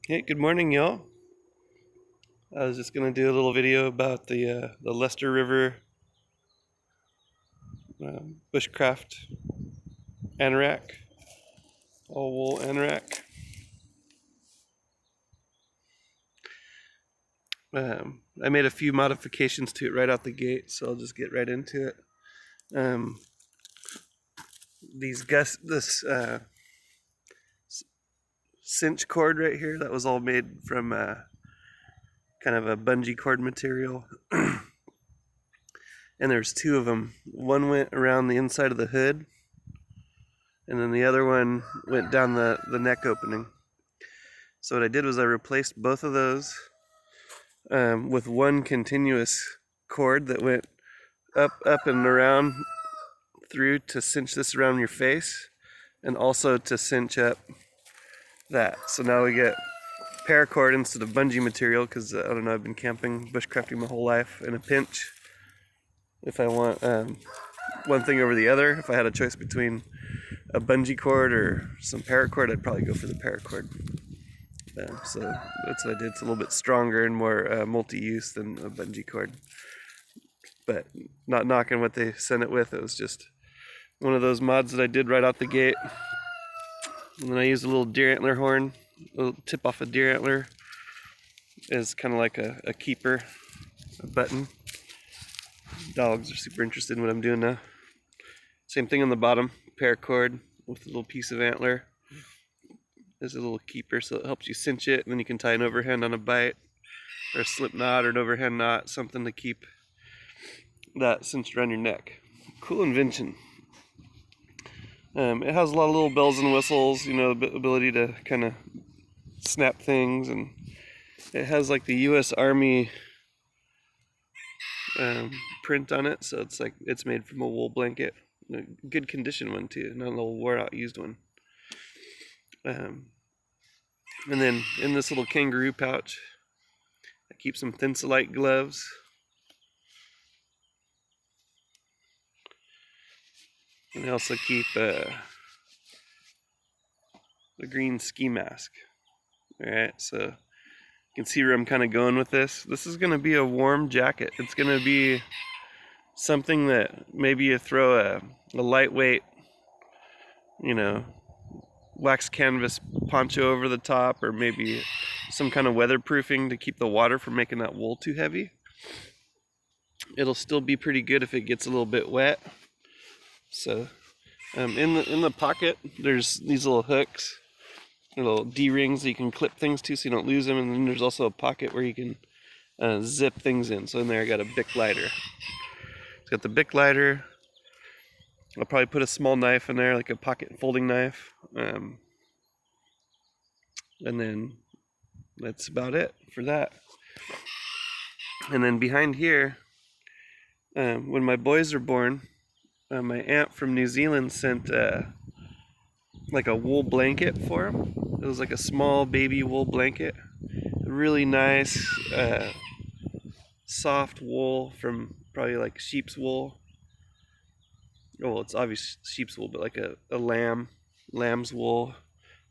Hey, good morning, y'all. I was just gonna do a little video about the Lester River bushcraft anorak, all wool anorak. I made a few modifications to it right out the gate, so I'll just get right into it. Um, this cinch cord right here, that was all made from kind of a bungee cord material, and there's two of them. One went around the inside of the hood, and then the other one went down the neck opening. So what I did was I replaced both of those with one continuous cord that went up, and around through to cinch this around your face, and also to cinch up that. So now we get paracord instead of bungee material, because I don't know, I've been camping, bushcrafting my whole life. In a pinch, if I want one thing over the other, if I had a choice between a bungee cord or some paracord, I'd probably go for the paracord. So that's what I did. It's a little bit stronger and more multi-use than a bungee cord. But not knocking what they sent it with. It was just one of those mods that I did right out the gate. And then I used a little deer antler horn, a little tip off a deer antler as kind of like a keeper, a button. Dogs are super interested in what I'm doing now. Same thing on the bottom, paracord with a little piece of antler. There's a little keeper, so it helps you cinch it, and then you can tie an overhand on a bite, or a slip knot, or an overhand knot, something to keep that cinched around your neck. Cool invention. It has a lot of little bells and whistles, the ability to kind of snap things, and it has like the U.S. Army print on it, so it's made from a wool blanket. A good condition one too, not a little wore out used one. And then in this little kangaroo pouch, I keep some Thinsulite gloves. And I also keep the green ski mask. Alright, so you can see where I'm kind of going with this. This is going to be a warm jacket. It's going to be something that maybe you throw a lightweight, wax canvas poncho over the top, or maybe some kind of weatherproofing to keep the water from making that wool too heavy. It'll still be pretty good if it gets a little bit wet. So in the pocket, there's these little hooks, little D-rings that you can clip things to so you don't lose them, and then there's also a pocket where you can zip things in. So in there I got a Bic lighter. It's got the Bic lighter. I'll probably put a small knife in there, like a pocket folding knife. And then that's about it for that. And then behind here, when my boys were born, my aunt from New Zealand sent like a wool blanket for them. It was like a small baby wool blanket. Really nice, soft wool from probably like sheep's wool. Well, it's obvious sheep's wool, but like a lamb's wool.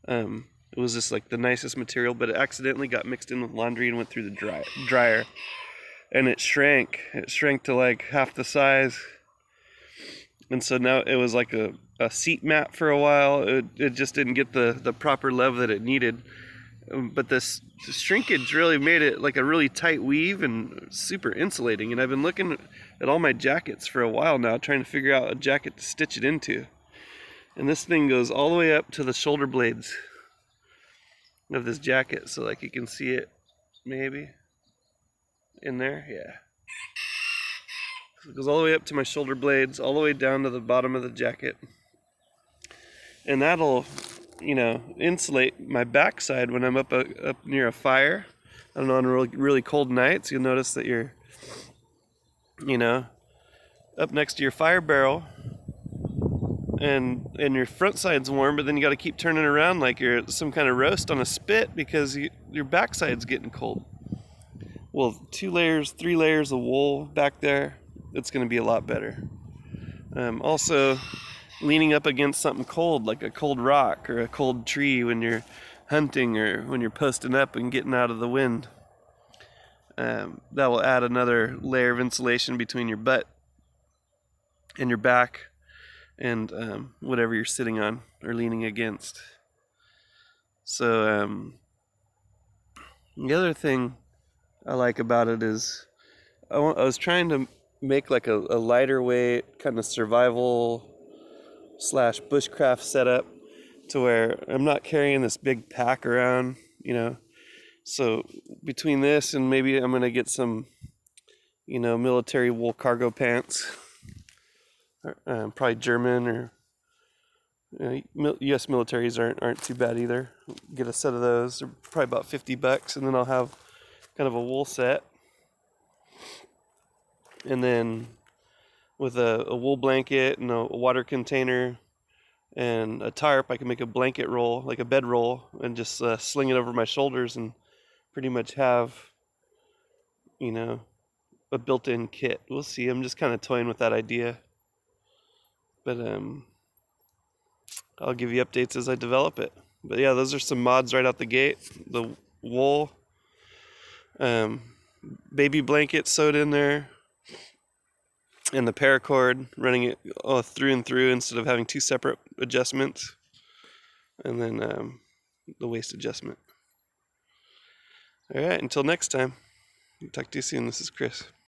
It was just like the nicest material, but it accidentally got mixed in with laundry and went through the dryer. And it shrank. It shrank to like half the size. And so now it was like a seat mat for a while. It just didn't get the proper love that it needed. But the shrinkage really made it like a really tight weave and super insulating. And I've been looking at all my jackets for a while now, trying to figure out a jacket to stitch it into. And this thing goes all the way up to the shoulder blades of this jacket. So like you can see it maybe in there. Yeah. So it goes all the way up to my shoulder blades, all the way down to the bottom of the jacket. And that'll insulate my backside when I'm up near a fire. I don't know, on really cold nights, you'll notice that you're, up next to your fire barrel, and your front side's warm, but then you got to keep turning around like you're some kind of roast on a spit because your backside's getting cold. Well, 2 layers, 3 layers of wool back there, it's going to be a lot better. Also, leaning up against something cold, like a cold rock or a cold tree when you're hunting or when you're posting up and getting out of the wind. That will add another layer of insulation between your butt and your back and whatever you're sitting on or leaning against. So the other thing I like about it is I was trying to make like a lighter weight kind of survival / bushcraft setup to where I'm not carrying this big pack around, you know. So between this and maybe I'm gonna get some, you know, military wool cargo pants, probably German or U.S. militaries aren't too bad either. Get a set of those, they're probably about $50, and then I'll have kind of a wool set, and then with a wool blanket and a water container and a tarp, I can make a blanket roll, like a bedroll, and just sling it over my shoulders and pretty much have, you know, a built-in kit. We'll see. I'm just kind of toying with that idea, but I'll give you updates as I develop it. But yeah, those are some mods right out the gate. The wool, baby blanket sewed in there, and the paracord, running it through and through instead of having two separate adjustments, and then the waist adjustment. All right, until next time. Talk to you soon. This is Chris.